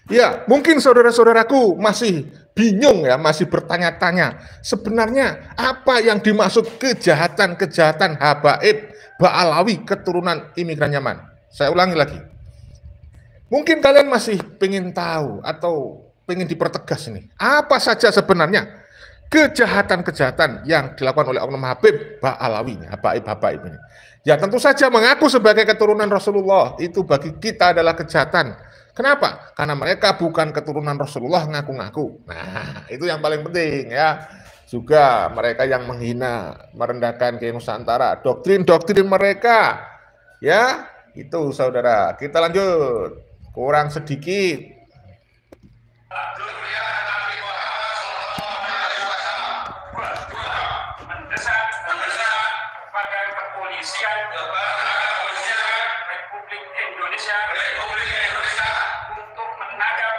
Ya, mungkin saudara-saudaraku masih bingung ya, masih bertanya-tanya. Sebenarnya apa yang dimaksud kejahatan-kejahatan habaib Ba'alawi keturunan imigran Yaman? Saya ulangi lagi. Mungkin kalian masih pengen tahu atau pengen dipertegas ini. Apa saja sebenarnya kejahatan-kejahatan yang dilakukan oleh oknum Habib Ba'alawi, habaib-habaib ini. Ya tentu saja mengaku sebagai keturunan Rasulullah itu bagi kita adalah kejahatan. Kenapa? Karena mereka bukan keturunan Rasulullah ngaku-ngaku. Nah, itu yang paling penting ya. Juga mereka yang menghina, merendahkan ke Nusantara, doktrin-doktrin mereka. Ya, itu saudara. Kita lanjut. Kurang sedikit. Republik Indonesia untuk menangkap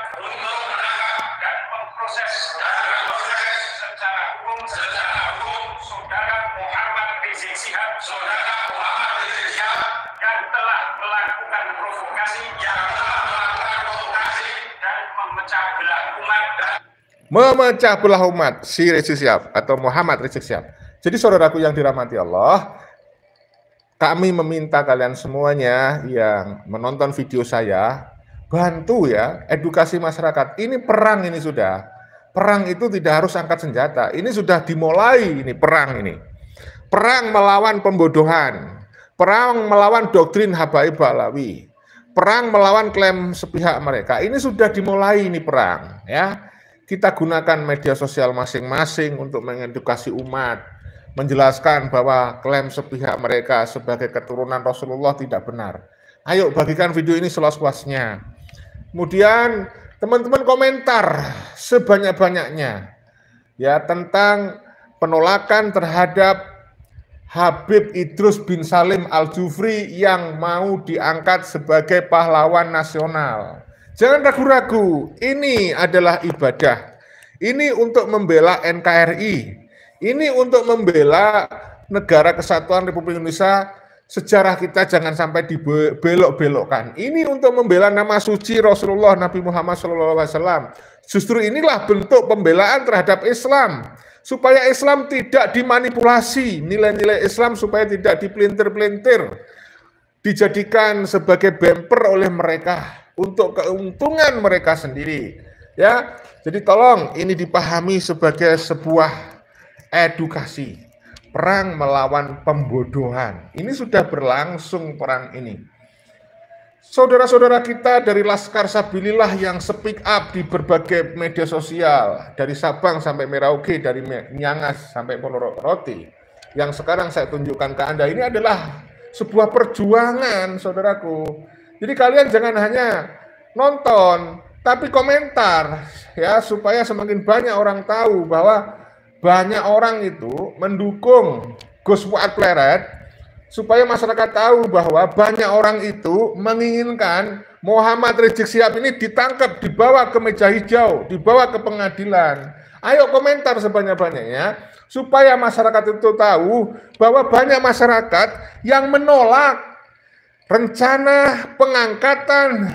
dan memproses secara hukum saudara Muhammad Rizik Syihab yang telah melakukan provokasi dan memecah belah umat si Rizik Syihab atau Muhammad Rizik Syihab. Jadi saudaraku yang dirahmati Allah, kami meminta kalian semuanya yang menonton video saya, bantu ya, edukasi masyarakat. Ini perang ini sudah. Perang itu tidak harus angkat senjata. Ini sudah dimulai ini perang ini. Perang melawan pembodohan. Perang melawan doktrin habaib Ba'alawi. Perang melawan klaim sepihak mereka. Ini sudah dimulai ini perang ya. Kita gunakan media sosial masing-masing untuk mengedukasi umat, menjelaskan bahwa klaim sepihak mereka sebagai keturunan Rasulullah tidak benar. Ayo bagikan video ini seluas-luasnya. Kemudian teman-teman komentar sebanyak-banyaknya ya tentang penolakan terhadap Habib Idrus bin Salim Al-Jufri yang mau diangkat sebagai pahlawan nasional. Jangan ragu-ragu, ini adalah ibadah. Ini untuk membela NKRI. Ini untuk membela negara kesatuan Republik Indonesia. Sejarah kita jangan sampai dibelok-belokkan. Ini untuk membela nama suci Rasulullah Nabi Muhammad SAW. Justru inilah bentuk pembelaan terhadap Islam. Supaya Islam tidak dimanipulasi. Nilai-nilai Islam supaya tidak dipelintir-pelintir. Dijadikan sebagai bumper oleh mereka. Untuk keuntungan mereka sendiri. Ya, jadi tolong ini dipahami sebagai sebuah edukasi, perang melawan pembodohan. Ini sudah berlangsung perang ini. Saudara-saudara kita dari Laskar Sabilillah yang speak up di berbagai media sosial, dari Sabang sampai Merauke, dari Miangas sampai Ponorogo, yang sekarang saya tunjukkan ke Anda, ini adalah sebuah perjuangan, saudaraku. Jadi kalian jangan hanya nonton, tapi komentar, ya, supaya semakin banyak orang tahu bahwa banyak orang itu mendukung Gus Fuad Pleret, supaya masyarakat tahu bahwa banyak orang itu menginginkan Muhammad Rizik Syihab ini ditangkap, dibawa ke meja hijau, dibawa ke pengadilan. Ayo komentar sebanyak-banyaknya, supaya masyarakat itu tahu bahwa banyak masyarakat yang menolak rencana pengangkatan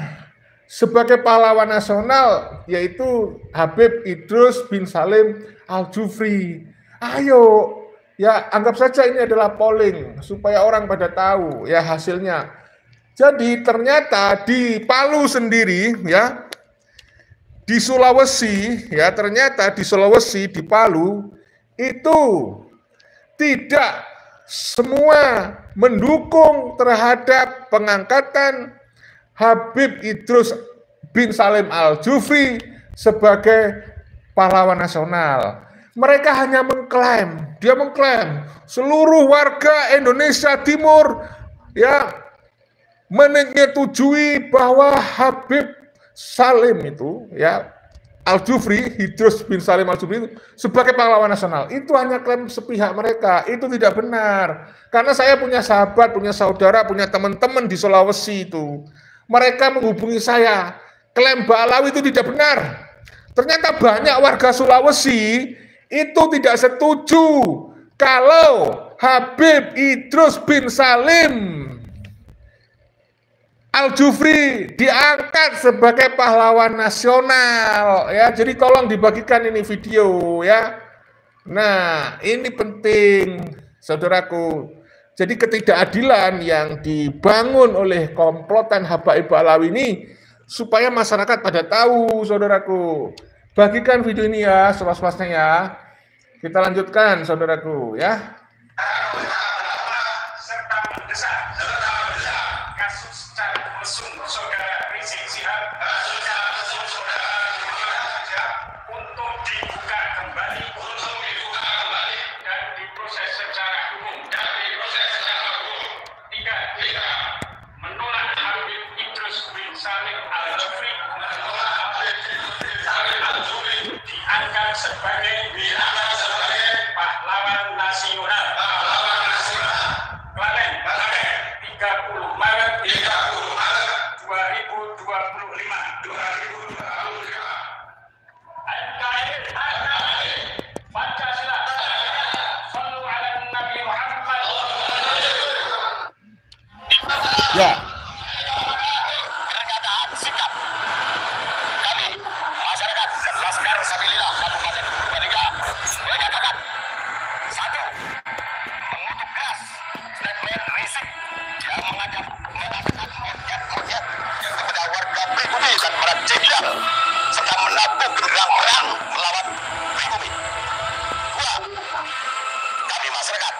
sebagai pahlawan nasional, yaitu Habib Idrus bin Salim Al-Jufri. Ayo, ya anggap saja ini adalah polling supaya orang pada tahu ya hasilnya. Jadi ternyata di Palu sendiri ya, di Sulawesi ya, ternyata di Sulawesi, di Palu itu tidak semua mendukung terhadap pengangkatan Habib Idrus bin Salim Al-Jufri sebagai pahlawan nasional. Mereka hanya mengklaim, dia mengklaim seluruh warga Indonesia Timur ya menyetujui bahwa Habib Salim itu ya Al-Jufri, Idrus bin Salim Al-Jufri sebagai pahlawan nasional. Itu hanya klaim sepihak mereka, itu tidak benar. Karena saya punya sahabat, punya saudara, punya teman-teman di Sulawesi itu. Mereka menghubungi saya, klaim Ba'alawi itu tidak benar. Ternyata banyak warga Sulawesi itu tidak setuju kalau Habib Idrus bin Salim Al-Jufri diangkat sebagai pahlawan nasional ya. Jadi tolong dibagikan ini video ya. Nah, ini penting saudaraku. Jadi ketidakadilan yang dibangun oleh komplotan Habaib Alawi ini supaya masyarakat pada tahu saudaraku. Bagikan video ini ya seluas-luasnya ya. Kita lanjutkan saudaraku ya. serta mendesak kasus cari mesum saudara Rizik Syihab untuk dibuka kembali dan diproses secara hukum. Tiga, menolak Habib Idrus bin Salim Al-Jufri diangkat sebagai pahlawan nasional. Klaten, 30 Maret 2025. NKRI, Pancasila, Sallu ala Nabi Muhammad. Ya. Pernyataan sikap kami masyarakat dan Laskar Sabilillah Kabupaten Purbalingga menyatakan: 1. Mengutuk keras statement Rizik yang mengajak mengatakan objek-objek kepada warga pribumi dan para jenderal serta menabuh genderang perang melawan pribumi. 2. Kami masyarakat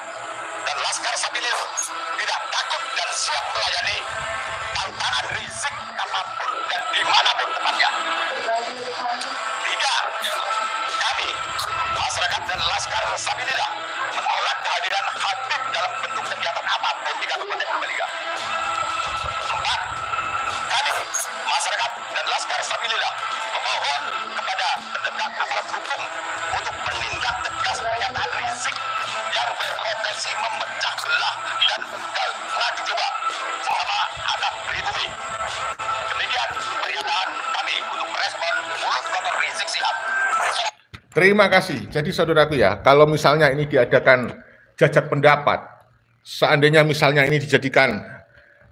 dan Laskar Sabilillah tidak takut dan siap melayani tantangan Rizik kapanpun dan dimanapun tempatnya. 3. Kami masyarakat dan Laskar Sabilillah menolak kehadiran Habib dalam bentuk kegiatan apapun di Kabupaten Purbalingga. 4. Kami masyarakat dan Laskar Sabilillah memohon kepada penegak aparat hukum untuk menindak tegas pernyataan Rizik yang berpotensi memecah belah dan mengadu coba sama anak pribumi. Demikian pernyataan kami untuk merespon mulut kotor Rizik Syihab. Terima kasih. Jadi saudaraku ya, kalau misalnya ini diadakan jajak pendapat, seandainya misalnya ini dijadikan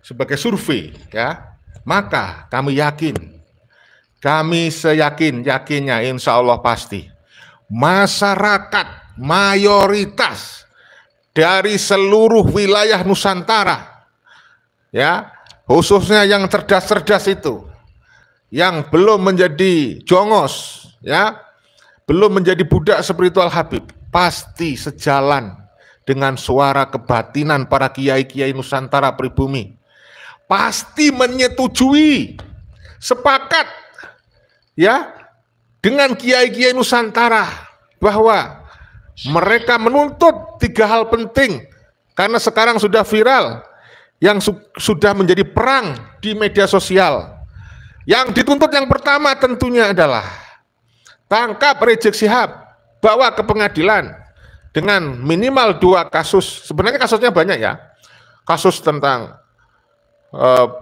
sebagai survei ya, maka kami seyakin-yakinnya insya Allah pasti masyarakat mayoritas dari seluruh wilayah Nusantara ya, khususnya yang cerdas-cerdas itu, yang belum menjadi jongos ya, belum menjadi budak spiritual Habib, pasti sejalan dengan suara kebatinan para kiai-kiai Nusantara pribumi. Pasti menyetujui, sepakat ya dengan kiai-kiai Nusantara bahwa mereka menuntut 3 hal penting karena sekarang sudah viral yang sudah menjadi perang di media sosial. Yang dituntut yang pertama tentunya adalah tangkap Rizik Syihab, bawa ke pengadilan dengan minimal 2 kasus. Sebenarnya kasusnya banyak ya. Kasus tentang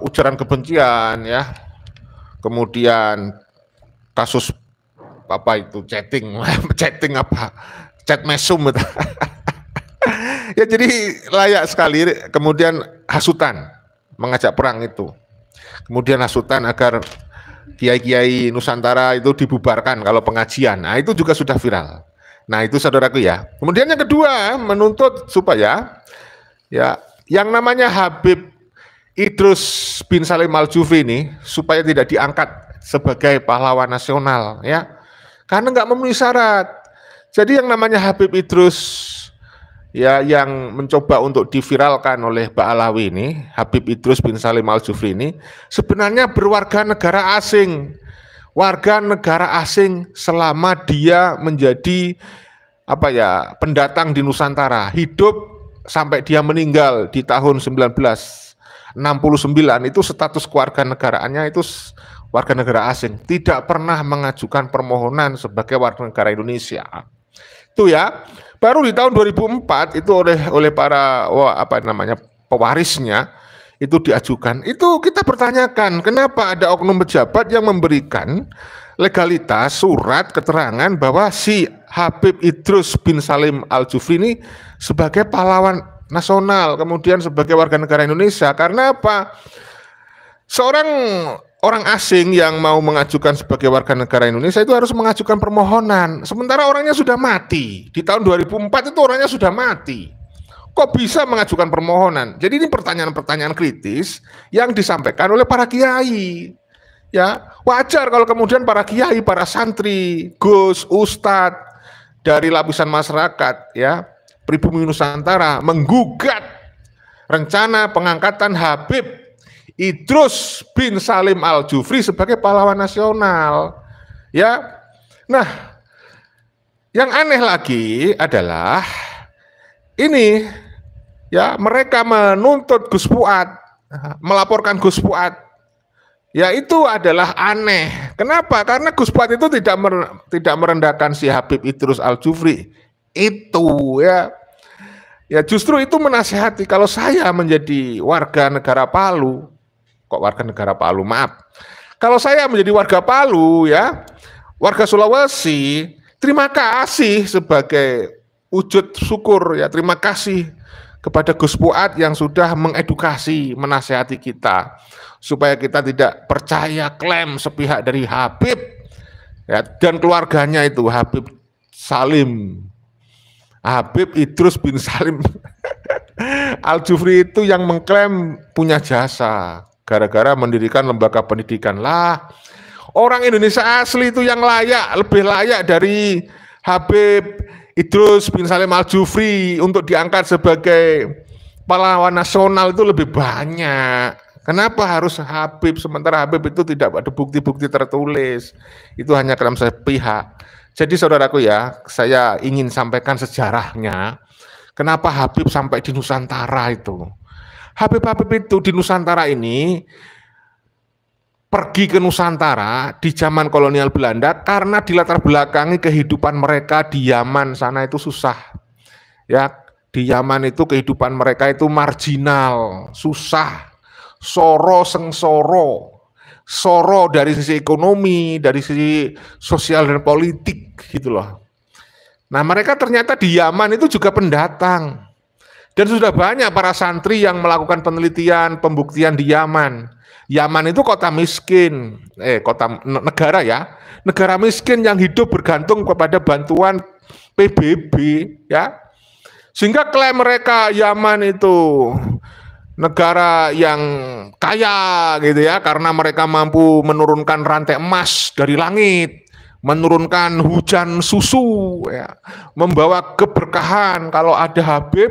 ujaran kebencian ya. Kemudian kasus apa itu chatting apa? Chat mesum gitu. Ya jadi layak sekali. Kemudian hasutan, mengajak perang itu. Kemudian hasutan agar kiai-kiai Nusantara itu dibubarkan kalau pengajian. Nah, itu juga sudah viral. Nah, itu saudaraku ya. Kemudian yang kedua, menuntut supaya ya yang namanya Habib Idrus bin Salim Al-Jufri ini supaya tidak diangkat sebagai pahlawan nasional ya. Karena nggak memenuhi syarat. Jadi yang namanya Habib Idrus ya yang mencoba untuk diviralkan oleh Pak Alawi ini, Habib Idrus bin Salim Al-Jufri ini sebenarnya berwarga negara asing. Warga negara asing selama dia menjadi pendatang di Nusantara, hidup sampai dia meninggal di tahun 1969 itu status kewarganegaraannya itu warga negara asing, tidak pernah mengajukan permohonan sebagai warga negara Indonesia. Itu ya. Baru di tahun 2004 itu oleh para pewarisnya itu diajukan. Itu kita pertanyakan, kenapa ada oknum pejabat yang memberikan legalitas surat keterangan bahwa si Habib Idrus bin Salim Al-Jufri ini sebagai pahlawan nasional, kemudian sebagai warga negara Indonesia. Karena apa? Seorang orang asing yang mau mengajukan sebagai warga negara Indonesia itu harus mengajukan permohonan. Sementara orangnya sudah mati. Di tahun 2004 itu orangnya sudah mati. Kok bisa mengajukan permohonan? Jadi ini pertanyaan-pertanyaan kritis yang disampaikan oleh para kiai. Ya, wajar kalau kemudian para kiai, para santri, gus, ustadz dari lapisan masyarakat, ya, pribumi Nusantara menggugat rencana pengangkatan Habib Idrus bin Salim Al-Jufri sebagai pahlawan nasional. Ya. Nah, yang aneh lagi adalah ini, ya, mereka menuntut Gus Fuad, melaporkan Gus Fuad. Ya, itu adalah aneh. Kenapa? Karena Gus Fuad itu tidak merendahkan si Habib Idrus Al-Jufri. Itu, ya. Ya, justru itu menasihati kalau saya menjadi warga negara Palu. Kok warga negara Palu? Maaf. Kalau saya menjadi warga Palu, ya, warga Sulawesi, terima kasih sebagai wujud syukur, ya, terima kasih kepada Gus Fuad yang sudah mengedukasi, menasihati kita supaya kita tidak percaya klaim sepihak dari Habib, ya, dan keluarganya itu Habib Idrus bin Salim Al-Jufri itu yang mengklaim punya jasa gara-gara mendirikan lembaga pendidikan. Lah, orang Indonesia asli itu yang lebih layak dari Habib Idrus bin Salim Al-Jufri untuk diangkat sebagai pahlawan nasional itu lebih banyak. Kenapa harus Habib, sementara Habib itu tidak ada bukti-bukti tertulis, itu hanya klaim sepihak. Jadi saudaraku, ya, saya ingin sampaikan sejarahnya. Kenapa Habib sampai di Nusantara itu? Habib-habib itu di Nusantara ini pergi ke Nusantara di zaman kolonial Belanda karena dilatar belakangi kehidupan mereka di Yaman sana itu susah. Ya, di Yaman itu kehidupan mereka itu marginal, susah, soro dari sisi ekonomi, dari sisi sosial dan politik gitu loh. Nah, mereka ternyata di Yaman itu juga pendatang. Dan sudah banyak para santri yang melakukan penelitian, pembuktian di Yaman. Yaman itu kota miskin, negara, ya, negara miskin yang hidup bergantung kepada bantuan PBB, ya. Sehingga klaim mereka Yaman itu negara yang kaya gitu, ya, karena mereka mampu menurunkan rantai emas dari langit, menurunkan hujan susu, ya, membawa keberkahan. Kalau ada Habib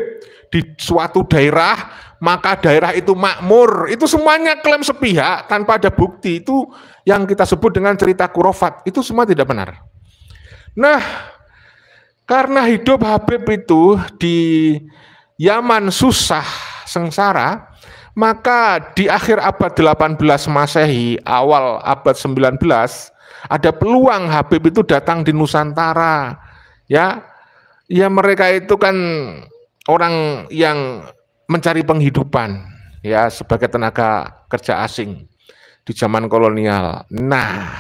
di suatu daerah, maka daerah itu makmur. Itu semuanya klaim sepihak tanpa ada bukti. Itu yang kita sebut dengan cerita khurafat. Itu semua tidak benar. Nah, karena hidup Habib itu di Yaman susah, sengsara, maka di akhir abad 18 Masehi, awal abad 19, ada peluang Habib itu datang di Nusantara. Ya, ya, mereka itu kan orang yang mencari penghidupan, ya, sebagai tenaga kerja asing di zaman kolonial. Nah,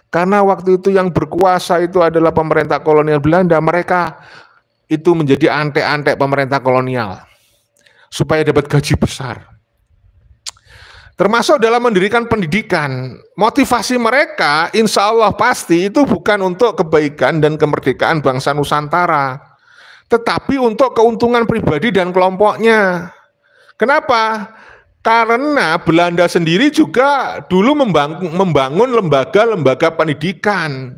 karena waktu itu yang berkuasa itu adalah pemerintah kolonial Belanda, mereka itu menjadi antek-antek pemerintah kolonial supaya dapat gaji besar. Termasuk dalam mendirikan pendidikan. Motivasi mereka insya Allah pasti itu bukan untuk kebaikan dan kemerdekaan bangsa Nusantara, tetapi untuk keuntungan pribadi dan kelompoknya. Kenapa? Karena Belanda sendiri juga dulu membangun lembaga-lembaga pendidikan.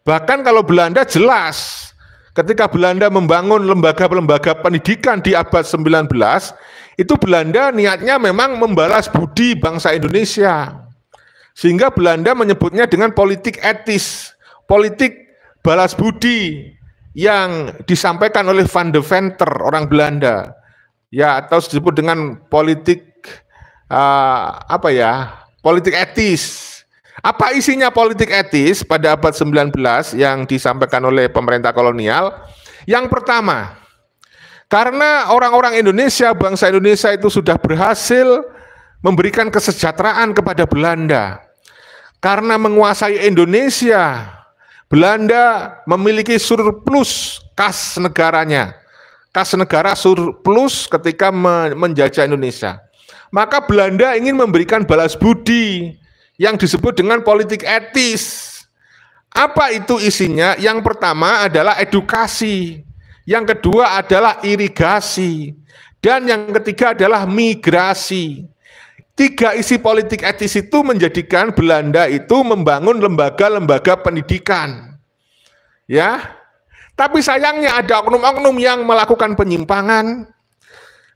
Bahkan kalau Belanda jelas, ketika Belanda membangun lembaga-lembaga pendidikan di abad 19, itu Belanda niatnya memang membalas budi bangsa Indonesia. Sehingga Belanda menyebutnya dengan politik etis, politik balas budi, yang disampaikan oleh Van de Venter, orang Belanda, ya, atau disebut dengan politik politik etis. Apa isinya politik etis pada abad 19 yang disampaikan oleh pemerintah kolonial? Yang pertama, karena orang-orang Indonesia, bangsa Indonesia itu sudah berhasil memberikan kesejahteraan kepada Belanda. Karena menguasai Indonesia, Belanda memiliki surplus kas negaranya. Kas negara surplus ketika menjajah Indonesia. Maka Belanda ingin memberikan balas budi yang disebut dengan politik etis. Apa itu isinya? Yang pertama adalah edukasi, yang kedua adalah irigasi, dan yang ketiga adalah migrasi. 3 isi politik etis itu menjadikan Belanda itu membangun lembaga-lembaga pendidikan. Ya. Tapi sayangnya ada oknum-oknum yang melakukan penyimpangan.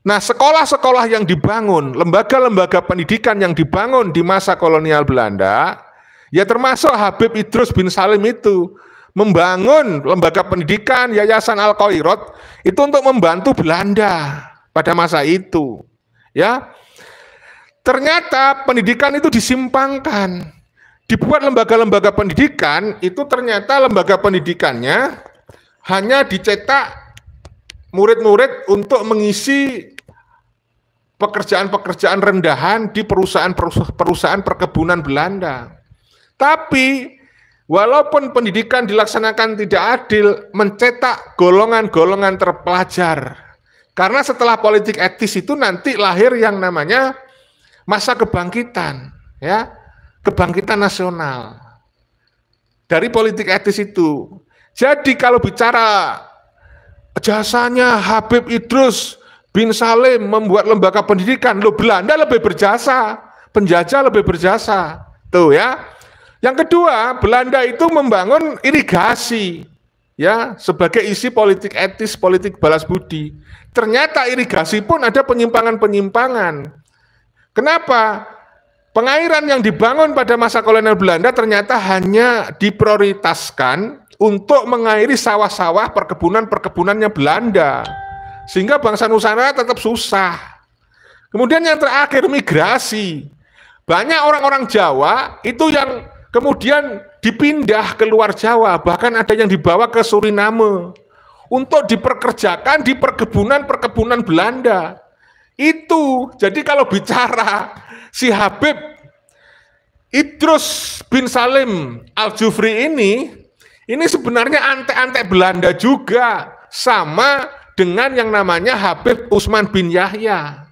Nah, sekolah-sekolah yang dibangun, lembaga-lembaga pendidikan yang dibangun di masa kolonial Belanda, ya termasuk Habib Idrus bin Salim itu membangun lembaga pendidikan Yayasan Al-Khairat itu untuk membantu Belanda pada masa itu. Ya, ternyata pendidikan itu disimpangkan, dibuat lembaga-lembaga pendidikan itu ternyata lembaga pendidikannya hanya dicetak murid-murid untuk mengisi pekerjaan-pekerjaan rendahan di perusahaan perkebunan Belanda. Tapi walaupun pendidikan dilaksanakan tidak adil, mencetak golongan-golongan terpelajar. Karena setelah politik etis itu nanti lahir yang namanya masa kebangkitan, ya, kebangkitan nasional. Dari politik etis itu. Jadi kalau bicara jasanya Habib Idrus bin Salim membuat lembaga pendidikan, loh Belanda lebih berjasa, penjajah lebih berjasa. Tuh ya. Yang kedua, Belanda itu membangun irigasi, ya, sebagai isi politik etis, politik balas budi. Ternyata irigasi pun ada penyimpangan-penyimpangan. Kenapa? Pengairan yang dibangun pada masa kolonial Belanda ternyata hanya diprioritaskan untuk mengairi sawah-sawah perkebunan-perkebunannya Belanda. Sehingga bangsa Nusantara tetap susah. Kemudian yang terakhir, migrasi. Banyak orang-orang Jawa itu yang kemudian dipindah ke luar Jawa, bahkan ada yang dibawa ke Suriname untuk diperkerjakan di perkebunan-perkebunan Belanda. Itu, jadi kalau bicara si Habib Idrus bin Salim Al-Jufri ini sebenarnya antek-antek Belanda juga, sama dengan yang namanya Habib Usman bin Yahya.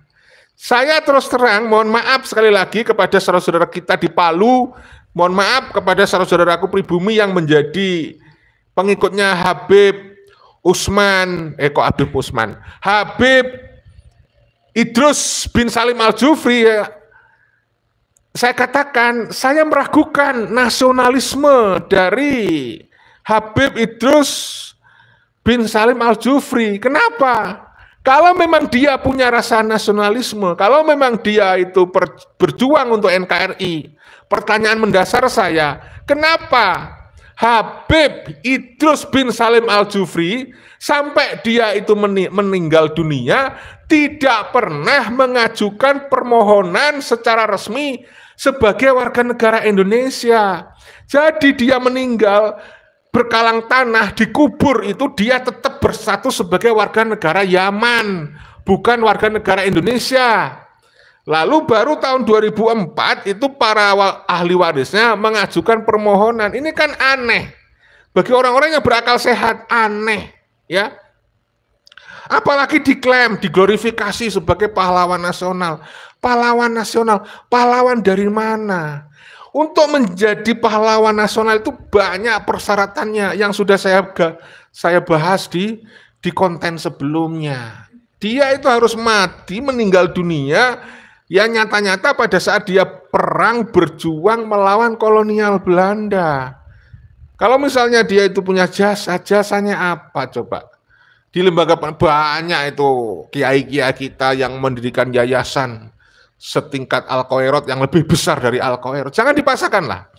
Saya terus terang, mohon maaf sekali lagi kepada saudara-saudara kita di Palu, mohon maaf kepada saudara-saudaraku pribumi yang menjadi pengikutnya Habib Habib Idrus bin Salim Al-Jufri. Saya katakan, saya meragukan nasionalisme dari Habib Idrus bin Salim Al-Jufri. Kenapa? Kalau memang dia punya rasa nasionalisme, kalau memang dia itu berjuang untuk NKRI, pertanyaan mendasar saya, kenapa Habib Idrus bin Salim Al-Jufri sampai dia itu meninggal dunia tidak pernah mengajukan permohonan secara resmi sebagai warga negara Indonesia. Jadi dia meninggal berkalang tanah, dikubur itu dia tetap berstatus sebagai warga negara Yaman, bukan warga negara Indonesia. Lalu baru tahun 2004 itu para ahli warisnya mengajukan permohonan. Ini kan aneh. Bagi orang-orang yang berakal sehat, aneh, ya. Apalagi diklaim, diglorifikasi sebagai pahlawan nasional. Pahlawan nasional, pahlawan dari mana? Untuk menjadi pahlawan nasional itu banyak persyaratannya yang sudah saya bahas di konten sebelumnya. Dia itu harus mati, meninggal dunia, ya nyata-nyata pada saat dia perang berjuang melawan kolonial Belanda. Kalau misalnya dia itu punya jasa, jasanya apa coba? Di lembaga banyak itu kiai-kiai kita yang mendirikan yayasan setingkat Al-Khairat yang lebih besar dari Al-Khairat. Jangan dipaksakanlah.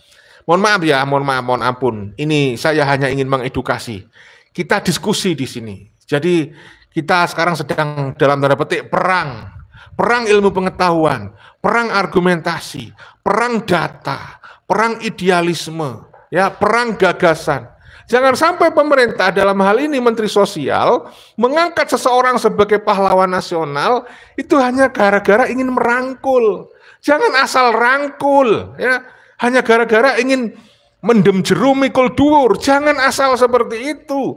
Mohon maaf ya, mohon ampun. Ini saya hanya ingin mengedukasi. Kita diskusi di sini. Jadi kita sekarang sedang dalam tanda petik perang. Perang ilmu pengetahuan, perang argumentasi, perang data, perang idealisme, ya, perang gagasan. Jangan sampai pemerintah dalam hal ini Menteri Sosial mengangkat seseorang sebagai pahlawan nasional itu hanya gara-gara ingin merangkul. Jangan asal rangkul, ya. Hanya gara-gara ingin mendem jerum mikul dhuwur. Jangan asal seperti itu.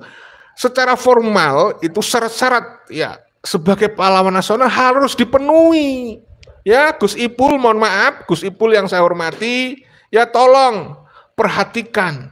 Secara formal itu syarat-syarat ya sebagai pahlawan nasional harus dipenuhi. Ya, Gus Ipul, mohon maaf, Gus Ipul yang saya hormati, ya tolong perhatikan,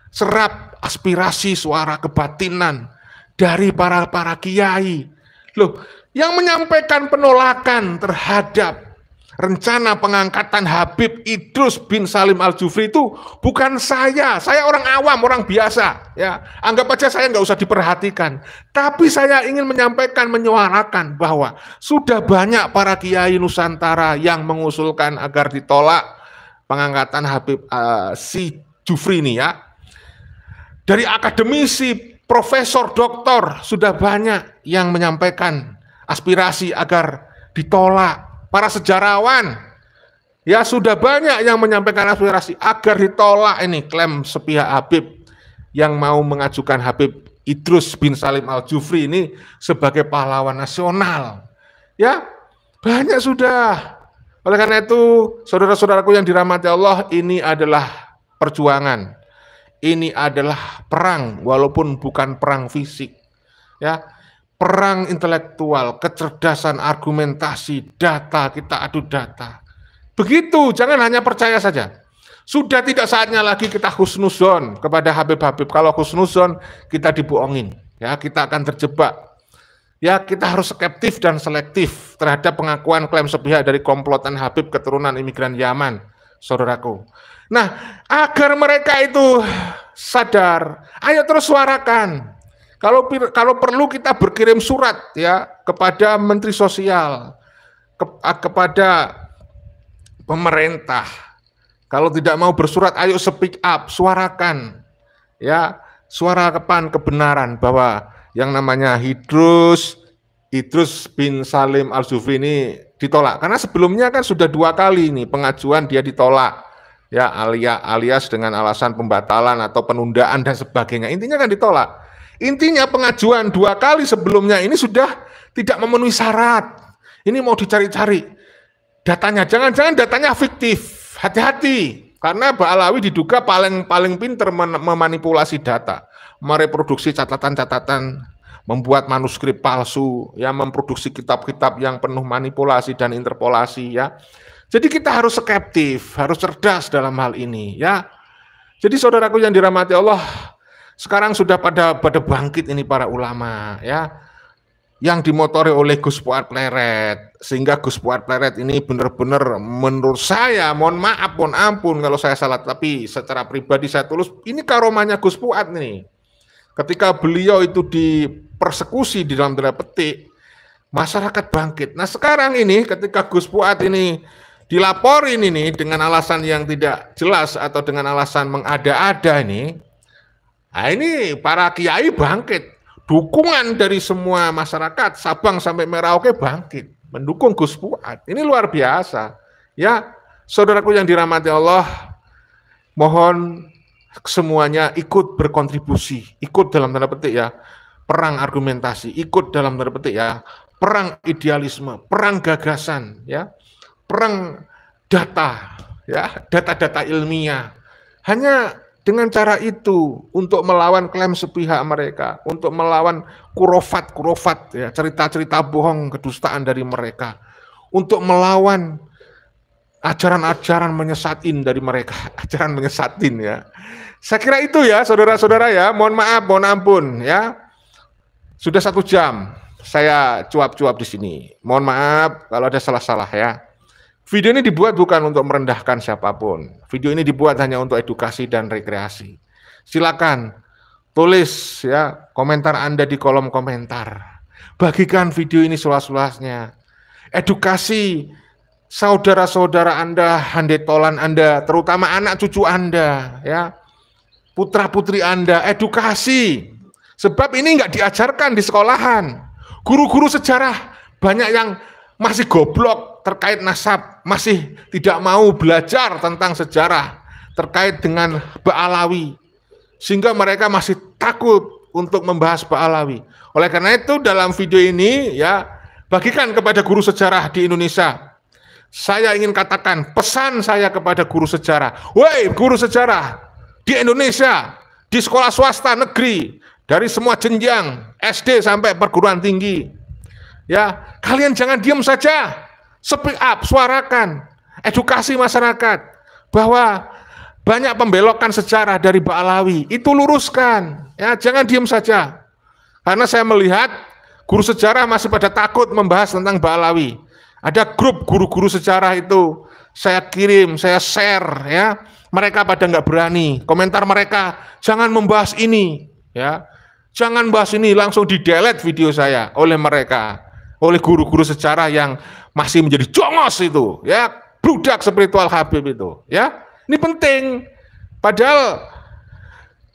serap aspirasi suara kebatinan dari para kiai. Loh, yang menyampaikan penolakan terhadap rencana pengangkatan Habib Idrus bin Salim Al-Jufri itu bukan saya orang awam, orang biasa, ya. Anggap aja saya nggak usah diperhatikan. Tapi saya ingin menyampaikan, menyuarakan bahwa sudah banyak para kiai Nusantara yang mengusulkan agar ditolak pengangkatan Habib si Jufri ini, ya. Dari akademisi, profesor, doktor sudah banyak yang menyampaikan aspirasi agar ditolak. Para sejarawan, ya sudah banyak yang menyampaikan aspirasi agar ditolak ini klaim sepihak Habib yang mau mengajukan Habib Idrus bin Salim Al-Jufri ini sebagai pahlawan nasional. Ya, banyak sudah. Oleh karena itu, saudara-saudaraku yang dirahmati Allah, ini adalah perjuangan. Ini adalah perang, walaupun bukan perang fisik. Ya, perang intelektual, kecerdasan argumentasi, data, kita adu data. Begitu, jangan hanya percaya saja. Sudah tidak saatnya lagi kita husnuzon kepada Habib-Habib. Kalau husnuzon, kita dibohongin. Ya, kita akan terjebak. Ya, kita harus skeptif dan selektif terhadap pengakuan klaim sepihak dari komplotan Habib keturunan imigran Yaman, saudaraku. Nah, agar mereka itu sadar, ayo terus suarakan. Kalau perlu kita berkirim surat ya kepada Menteri Sosial, kepada pemerintah. Kalau tidak mau bersurat, ayo speak up, suarakan, ya, suarakan kebenaran bahwa yang namanya Idrus bin Salim Al-Jufri ini ditolak. Karena sebelumnya kan sudah 2 kali nih pengajuan dia ditolak, ya, alias dengan alasan pembatalan atau penundaan dan sebagainya. Intinya kan ditolak. Intinya pengajuan 2 kali sebelumnya ini sudah tidak memenuhi syarat. Ini mau dicari-cari datanya. Jangan-jangan datanya fiktif. Hati-hati. Karena Ba'alawi diduga paling pinter memanipulasi data. Mereproduksi catatan-catatan, membuat manuskrip palsu, ya, memproduksi kitab-kitab yang penuh manipulasi dan interpolasi, ya. Jadi kita harus skeptif, harus cerdas dalam hal ini, ya. Jadi saudaraku yang dirahmati Allah, sekarang sudah pada bangkit ini para ulama, ya, yang dimotori oleh Gus Fuad Pleret, sehingga Gus Fuad Pleret ini benar-benar menurut saya, mohon maaf, mohon ampun kalau saya salah, tapi secara pribadi saya tulus, ini karomahnya Gus Fuad nih. Ketika beliau itu dipersekusi di dalam tanda petik, masyarakat bangkit. Nah sekarang ini ketika Gus Fuad ini dilaporin ini dengan alasan yang tidak jelas atau dengan alasan mengada-ada ini, nah ini para kiai bangkit, dukungan dari semua masyarakat Sabang sampai Merauke bangkit, mendukung Gus Fuad. Ini luar biasa. Ya, saudaraku yang dirahmati Allah, mohon semuanya ikut berkontribusi, ikut dalam tanda petik ya, perang argumentasi, ikut dalam tanda petik ya, perang idealisme, perang gagasan, ya, perang data, ya, data-data ilmiah. Hanya dengan cara itu untuk melawan klaim sepihak mereka, untuk melawan kurofat, ya, cerita-cerita bohong, kedustaan dari mereka, untuk melawan ajaran-ajaran menyesatin dari mereka, ajaran menyesatin, ya. Saya kira itu ya, saudara-saudara ya. Mohon maaf, mohon ampun, ya. Sudah 1 jam saya cuap-cuap di sini. Mohon maaf kalau ada salah-salah ya. Video ini dibuat bukan untuk merendahkan siapapun. Video ini dibuat hanya untuk edukasi dan rekreasi. Silakan tulis ya komentar Anda di kolom komentar. Bagikan video ini seluas-luasnya. Edukasi saudara-saudara Anda, handetolan Anda, terutama anak cucu Anda, ya, putra-putri Anda, edukasi. Sebab ini nggak diajarkan di sekolahan. Guru-guru sejarah banyak yang masih goblok terkait nasab, masih tidak mau belajar tentang sejarah terkait dengan Ba'alawi, sehingga mereka masih takut untuk membahas Ba'alawi. Oleh karena itu dalam video ini ya, bagikan kepada guru sejarah di Indonesia. Saya ingin katakan pesan saya kepada guru sejarah. Woi guru sejarah di Indonesia, di sekolah swasta negeri, dari semua jenjang SD sampai perguruan tinggi, ya, kalian jangan diam saja. speak up, suarakan, edukasi masyarakat bahwa banyak pembelokan sejarah dari Ba'alawi, itu luruskan, ya, jangan diam saja. Karena saya melihat guru sejarah masih pada takut membahas tentang Ba'alawi. Ada grup guru-guru sejarah itu saya kirim, saya share, ya. Mereka pada nggak berani. Komentar mereka, jangan membahas ini, ya. Jangan bahas ini, langsung di-delete video saya oleh mereka, oleh guru-guru sejarah yang masih menjadi jongos itu, ya, budak spiritual Habib itu, ya. Ini penting. Padahal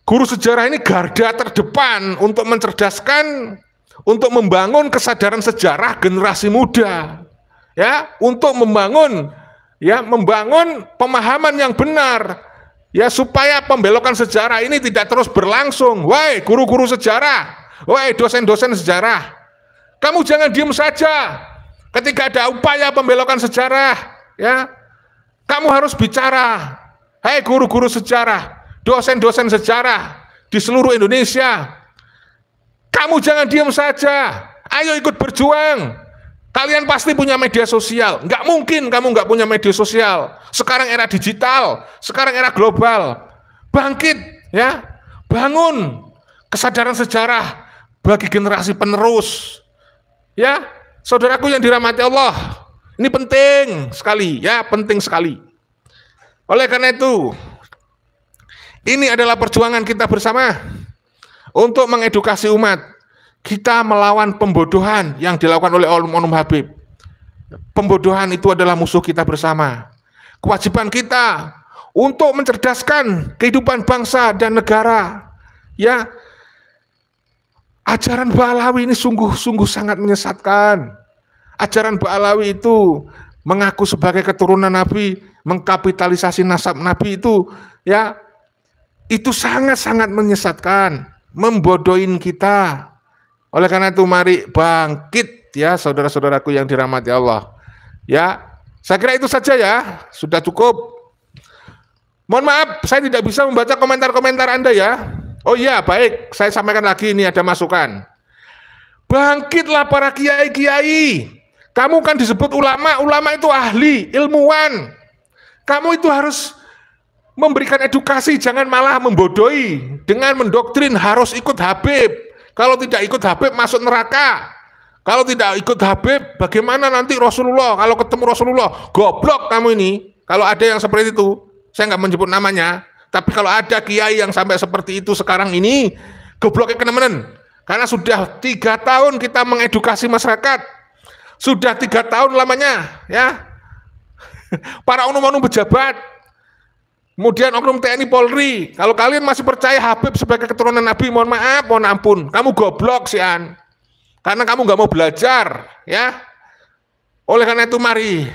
guru sejarah ini garda terdepan untuk mencerdaskan, untuk membangun kesadaran sejarah generasi muda, ya, untuk membangun, ya, membangun pemahaman yang benar, ya, supaya pembelokan sejarah ini tidak terus berlangsung. Wahai guru-guru sejarah, wahai dosen-dosen sejarah, kamu jangan diam saja ketika ada upaya pembelokan sejarah, ya, kamu harus bicara. Hai guru-guru sejarah, dosen-dosen sejarah di seluruh Indonesia, kamu jangan diam saja, ayo ikut berjuang. Kalian pasti punya media sosial, nggak mungkin kamu nggak punya media sosial. Sekarang era digital, sekarang era global, bangkit, ya, bangun kesadaran sejarah bagi generasi penerus, ya, saudaraku yang dirahmati Allah. Ini penting sekali, ya, penting sekali. Oleh karena itu, ini adalah perjuangan kita bersama untuk mengedukasi umat. Kita melawan pembodohan yang dilakukan oleh Oknum Habib. Pembodohan itu adalah musuh kita bersama. Kewajiban kita untuk mencerdaskan kehidupan bangsa dan negara. Ya, ajaran Ba'alawi ini sungguh-sungguh sangat menyesatkan. Ajaran Ba'alawi itu mengaku sebagai keturunan Nabi, mengkapitalisasi nasab Nabi itu, ya, itu sangat-sangat menyesatkan, membodohin kita. Oleh karena itu mari bangkit, ya, saudara-saudaraku yang dirahmati Allah. Ya, saya kira itu saja, ya, sudah cukup. Mohon maaf, saya tidak bisa membaca komentar-komentar Anda, ya. Oh iya, baik, saya sampaikan lagi, ini ada masukan. Bangkitlah para kiai-kiai. Kamu kan disebut ulama, ulama itu ahli, ilmuwan. Kamu itu harus memberikan edukasi, jangan malah membodohi dengan mendoktrin harus ikut Habib. Kalau tidak ikut Habib masuk neraka. Kalau tidak ikut Habib, bagaimana nanti Rasulullah? Kalau ketemu Rasulullah, goblok kamu ini. Kalau ada yang seperti itu, saya nggak menyebut namanya. Tapi kalau ada kiai yang sampai seperti itu sekarang ini, gobloknya kenemenen. Karena sudah 3 tahun kita mengedukasi masyarakat. Sudah 3 tahun lamanya, ya. Para oknum-oknum pejabat, kemudian oknum TNI Polri. Kalau kalian masih percaya Habib sebagai keturunan Nabi, mohon maaf, mohon ampun, kamu goblok sian. Karena kamu nggak mau belajar, ya. Oleh karena itu mari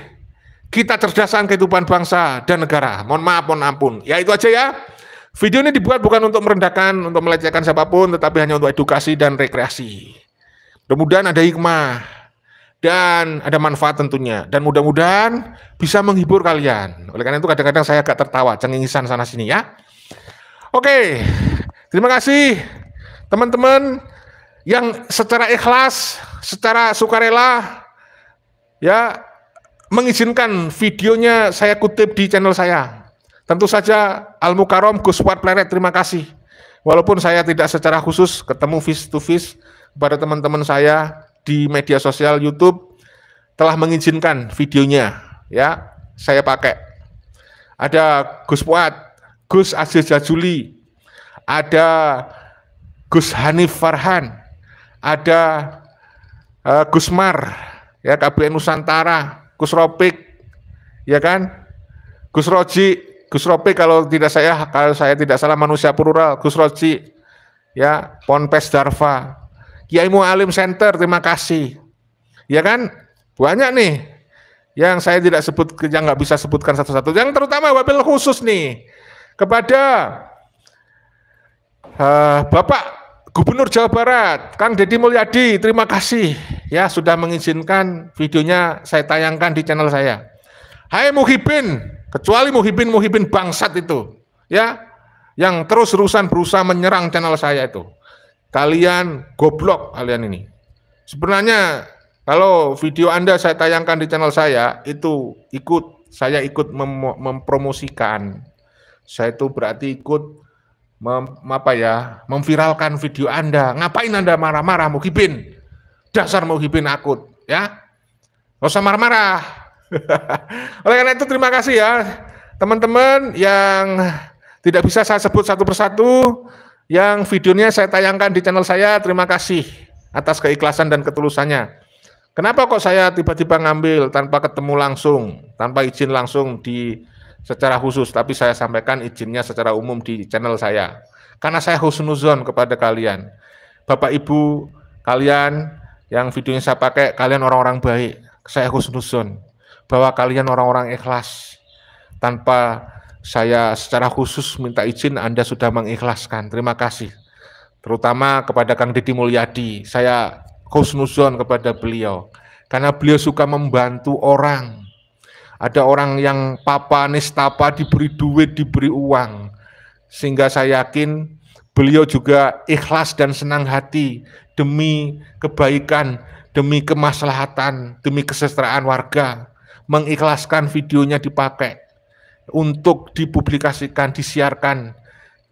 kita cerdaskan kehidupan bangsa dan negara. Mohon maaf, mohon ampun. Ya itu aja, ya. Video ini dibuat bukan untuk merendahkan, untuk melecehkan siapapun, tetapi hanya untuk edukasi dan rekreasi. Mudah-mudahan ada hikmah dan ada manfaat tentunya, dan mudah-mudahan bisa menghibur kalian. Oleh karena itu kadang-kadang saya agak tertawa, cengengisan sana sini, ya. Oke, terima kasih teman-teman yang secara ikhlas, secara sukarela, ya, mengizinkan videonya saya kutip di channel saya. Tentu saja Al-Mukarram Gus Fuad Pleret, terima kasih. Walaupun saya tidak secara khusus ketemu face to face kepada teman-teman saya di media sosial YouTube, telah mengizinkan videonya, ya, saya pakai. Ada Gus Fuad, Gus Aziz Jazuli, ada Gus Hanif Farhan, ada Gus Mar, ya, KBN Nusantara, Gus Ropik, ya kan, Gus Roji, Gus Ropik kalau saya tidak salah Manusia Plural, Gus Roji, ya, Ponpes Darva, Kiai Mu'alim Center, terima kasih. Ya kan? Banyak nih yang saya tidak sebut, yang nggak bisa sebutkan satu-satu. Yang terutama wabil khusus nih kepada Bapak Gubernur Jawa Barat, Kang Deddy Mulyadi, terima kasih, ya, sudah mengizinkan videonya saya tayangkan di channel saya. Hai Muhibin, kecuali Muhibin bangsat itu, ya, yang terus-terusan berusaha menyerang channel saya itu. Kalian goblok, kalian ini. Sebenarnya Kalau video Anda saya tayangkan di channel saya, itu saya ikut mempromosikan. Saya itu berarti ikut memviralkan video Anda. Ngapain Anda marah-marah, Muhibin? Dasar Muhibin akut, ya. Nggak usah marah-marah. Oleh karena itu terima kasih ya teman-teman yang tidak bisa saya sebut satu persatu, yang videonya saya tayangkan di channel saya. Terima kasih atas keikhlasan dan ketulusannya. Kenapa kok saya tiba-tiba ngambil tanpa ketemu langsung, tanpa izin langsung secara khusus, tapi saya sampaikan izinnya secara umum di channel saya. Karena saya husnuzon kepada kalian. Bapak Ibu kalian yang videonya saya pakai, kalian orang-orang baik. Saya husnuzon bahwa kalian orang-orang ikhlas. Tanpa saya secara khusus minta izin, Anda sudah mengikhlaskan. Terima kasih. Terutama kepada Kang Deddy Mulyadi. Saya husnuzon kepada beliau. Karena beliau suka membantu orang. Ada orang yang papa nistapa diberi duit, diberi uang. Sehingga saya yakin beliau juga ikhlas dan senang hati demi kebaikan, demi kemaslahatan, demi kesejahteraan warga. Mengikhlaskan videonya dipakai untuk dipublikasikan, disiarkan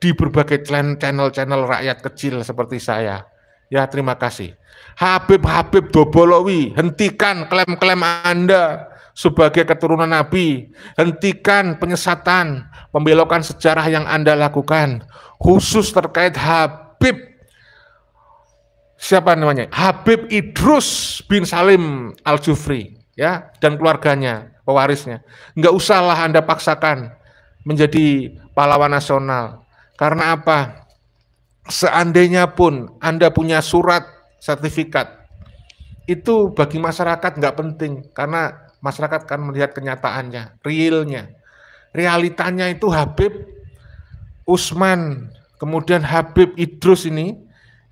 di berbagai channel-channel rakyat kecil seperti saya. Ya, terima kasih. Habib Dobolowi, hentikan klaim-klaim Anda sebagai keturunan Nabi. Hentikan penyesatan, pembelokan sejarah yang Anda lakukan, khusus terkait Habib, siapa namanya? Habib Idrus bin Salim Al-Jufri, ya, dan keluarganya, pewarisnya. Enggak usahlah Anda paksakan menjadi pahlawan nasional. Karena apa? Seandainya pun Anda punya surat sertifikat, itu bagi masyarakat nggak penting, karena masyarakat kan melihat kenyataannya, realitanya itu Habib Usman, kemudian Habib Idrus ini,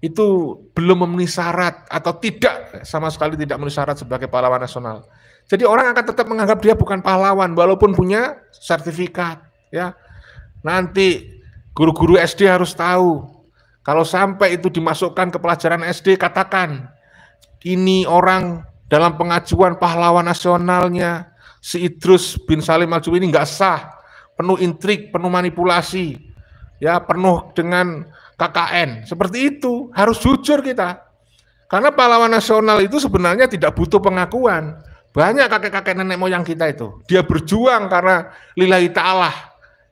itu belum memenuhi syarat atau tidak, sama sekali tidak memenuhi syarat sebagai pahlawan nasional. Jadi orang akan tetap menganggap dia bukan pahlawan, walaupun punya sertifikat. Ya, nanti guru-guru SD harus tahu. Kalau sampai itu dimasukkan ke pelajaran SD, katakan, ini orang dalam pengajuan pahlawan nasionalnya, si Idrus bin Salim Al-Jufri ini nggak sah, penuh intrik, penuh manipulasi, ya, penuh dengan KKN. Seperti itu, harus jujur kita. Karena pahlawan nasional itu sebenarnya tidak butuh pengakuan. Banyak kakek-kakek nenek moyang kita itu, dia berjuang karena lillahi ta'ala,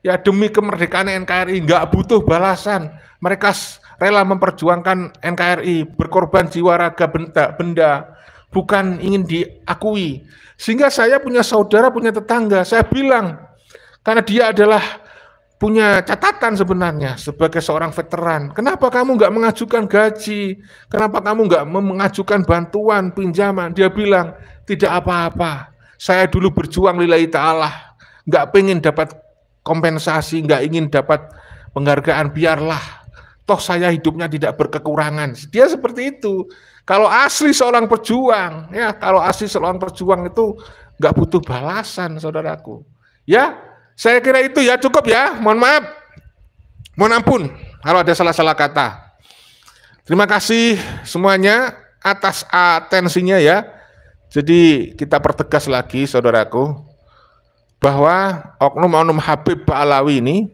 ya, demi kemerdekaan NKRI, nggak butuh balasan. Mereka rela memperjuangkan NKRI, berkorban jiwa raga benda, bukan ingin diakui. Sehingga saya punya saudara, punya tetangga, saya bilang, karena dia adalah punya catatan sebenarnya sebagai seorang veteran. Kenapa kamu nggak mengajukan gaji? Kenapa kamu nggak mengajukan bantuan, pinjaman? Dia bilang, tidak apa-apa. Saya dulu berjuang lillahi ta'ala, nggak pengen dapat kompensasi, nggak ingin dapat penghargaan, biarlah. Toh saya hidupnya tidak berkekurangan. Dia seperti itu. Kalau asli seorang pejuang, ya, kalau asli seorang pejuang itu nggak butuh balasan, saudaraku. Ya, saya kira itu ya, cukup ya. Mohon maaf, mohon ampun kalau ada salah-salah kata. Terima kasih semuanya atas atensinya ya. Jadi kita pertegas lagi, saudaraku, bahwa oknum-oknum Habib Ba'alawi ini